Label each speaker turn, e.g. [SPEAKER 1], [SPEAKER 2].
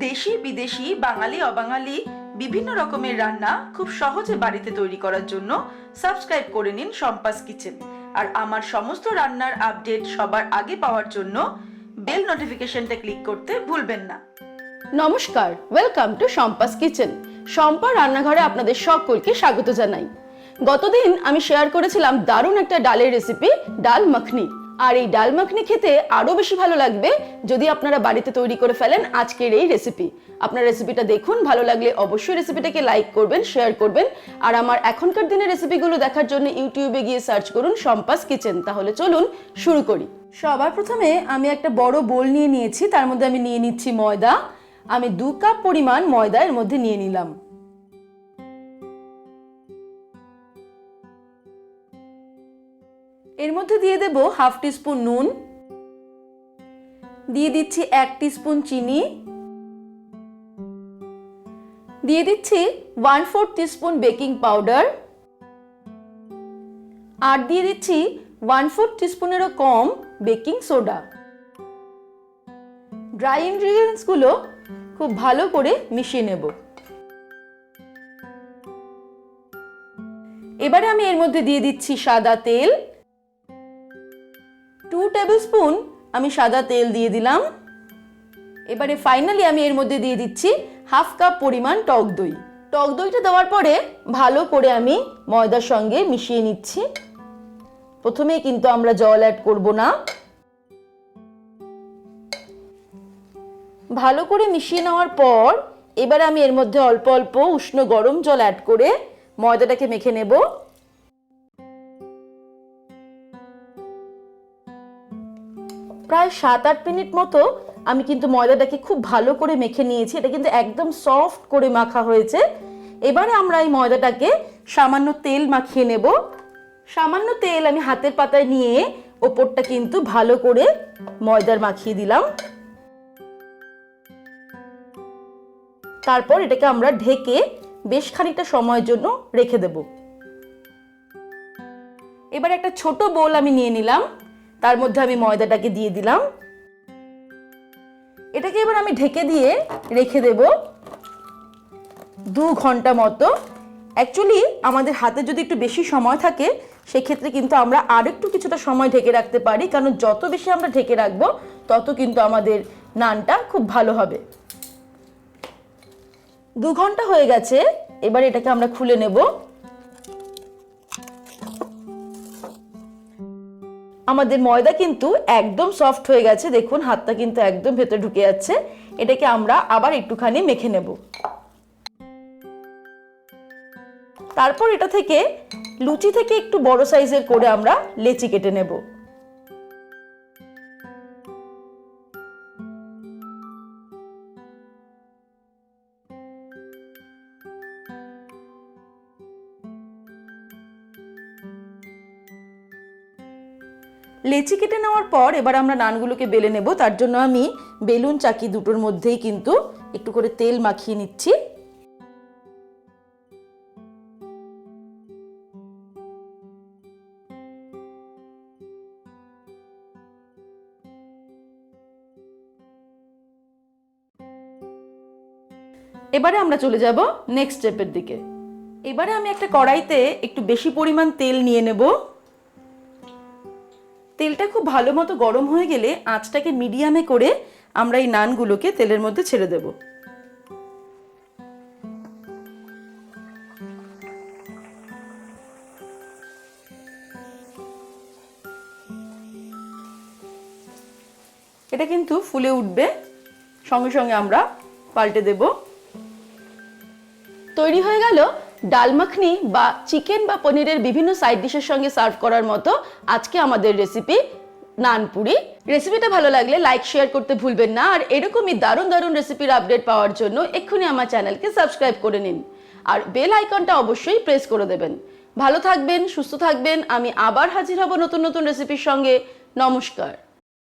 [SPEAKER 1] দেশি বিদেশি বাঙালি অবাঙালি বিভিন্ন রকমের রান্না খুব সহজে বাড়িতে তৈরি করার জন্য সাবস্ক্রাইব করে নিন সম্পাস কিচেন। আর আমার সমস্ত রান্নার আপডেট সবার আগে পাওয়ার জন্য বেল নোটিফিকেশনটা ক্লিক করতে ভুলবেন না।
[SPEAKER 2] নমস্কার, ওয়েলকাম টু সম্পাস কিচেন। সম্পা রান্নাঘরে আপনাদের সকলকে স্বাগত জানাই। গতদিন আমি শেয়ার করেছিলাম দারুণ একটা ডালের রেসিপি, ডাল মাখনি। আর এই ডাল মাখনি খেতে আরো বেশি ভালো লাগবে যদি আপনারা বাড়িতে তৈরি করে ফেলেন আজকের এই রেসিপি। আপনারা রেসিপিটা দেখুন, ভালো লাগলে অবশ্যই রেসিপিটাকে লাইক করবেন, শেয়ার করবেন। আর আমার এখনকার দিনের রেসিপিগুলো দেখার জন্য ইউটিউবে গিয়ে সার্চ করুন সম্পাস কিচেন। তাহলে চলুন শুরু করি। সবার প্রথমে আমি একটা বড় বোল নিয়ে নিয়েছি, তার মধ্যে আমি নিয়ে নিচ্ছি ময়দা। আমি 2 কাপ পরিমাণ ময়দা এর মধ্যে নিয়ে নিলাম। এর মধ্যে দিয়ে দেব হাফ টিস্পুন নুন, দিয়ে দিচ্ছি 1 টিস্পুন চিনি, দিয়ে দিচ্ছি 1/4 টিস্পুন বেকিং পাউডার, আর দিয়ে দিচ্ছি 1/4 টিস্পুনেরও কম বেকিং সোডা। ড্রাই ইনগ্রেডিয়েন্টস গুলো খুব ভালো করে মিশিয়ে নেব। এবারে আমি এর মধ্যে দিয়ে দিচ্ছি সাদা তেল। 2 টেবিলস্পুন আমি সাদা তেল দিয়ে দিলাম। এবারে ফাইনালি আমি এর মধ্যে দিয়ে দিচ্ছি হাফ কাপ পরিমাণ টক দই। টক দইটা দেওয়ার পরে ভালো করে আমি ময়দার সঙ্গে মিশিয়ে নিচ্ছি। প্রথমে কিন্তু আমরা জল অ্যাড করব না। ভালো করে মিশিয়ে নেওয়ার পর এবার আমি এর মধ্যে অল্প অল্প উষ্ণ গরম জল অ্যাড করে ময়দাটাকে মেখে নেব। প্রায় 7-8 মিনিট মতো আমি কিন্তু ময়দাটাকে খুব ভালো করে মেখে নিয়েছি। এটা কিন্তু একদম সফট করে মাখা হয়েছে। এবারে আমরা এই ময়দাটাকে সামান্য তেল মাখিয়ে নেব। সামান্য তেল আমি হাতের পাতায় নিয়ে ওপরটা কিন্তু ভালো করে ময়দার মাখিয়ে দিলাম। তারপর এটাকে আমরা ঢেকে বেশ খানিকটা সময়ের জন্য রেখে দেব। এবার একটা ছোট বোল আমি নিয়ে নিলাম, তার মধ্যে আমি ময়দাটাকে দিয়ে দিলাম। এটাকে এবার আমি ঢেকে দিয়ে রেখে দেব 2 ঘন্টা মতো। অ্যাকচুয়ালি আমাদের হাতে যদি একটু বেশি সময় থাকে সেক্ষেত্রে কিন্তু আমরা আরেকটু কিছুটা সময় ঢেকে রাখতে পারি, কারণ যত বেশি আমরা ঢেকে রাখবো তত কিন্তু আমাদের নানটা খুব ভালো হবে। 2 ঘন্টা হয়ে গেছে, এবার এটাকে আমরা খুলে নেব। আমাদের ময়দা কিন্তু একদম সফট হয়ে গেছে, দেখুন হাতটা কিন্তু একদম ভেতরে ঢুকে যাচ্ছে। এটাকে আমরা আবার একটুখানি মেখে নেব। তারপর এটা থেকে লুচি থেকে একটু বড় সাইজের করে আমরা লেচি কেটে নেব। লেচি কেটে নেওয়ার পর এবার আমরা নানগুলোকে বেলে নেব। তার জন্য আমি বেলুন চাকি দুটোর মধ্যেই কিন্তু একটু করে তেল মাখিয়ে নিচ্ছি। এবারে আমরা চলে যাব নেক্সট স্টেপের দিকে। এবারে আমি একটা কড়াইতে একটু বেশি পরিমাণ তেল নিয়ে নেব। তেলটা খুব ভালো মতো গরম হয়ে গেলে আঁচটাকে মিডিয়ামে করে আমরা এই নানগুলোকে তেলের মধ্যে ছেড়ে দেব। এটা কিন্তু ফুলে উঠবে, সঙ্গে সঙ্গে আমরা পাল্টে দেব। তৈরি হয়ে গেল ডাল মাখনি বা চিকেন বা পনিরের বিভিন্ন সাইড ডিশের সঙ্গে সার্ভ করার মতো আজকে আমাদের রেসিপি নানপুরি। রেসিপিটা ভালো লাগলে লাইক শেয়ার করতে ভুলবেন না। আর এরকমই দারুণ দারুণ রেসিপির আপডেট পাওয়ার জন্য এক্ষুনি আমার চ্যানেলকে সাবস্ক্রাইব করে নিন আর বেল আইকনটা অবশ্যই প্রেস করে দেবেন। ভালো থাকবেন, সুস্থ থাকবেন। আমি আবার হাজির হব নতুন নতুন রেসিপির সঙ্গে। নমস্কার।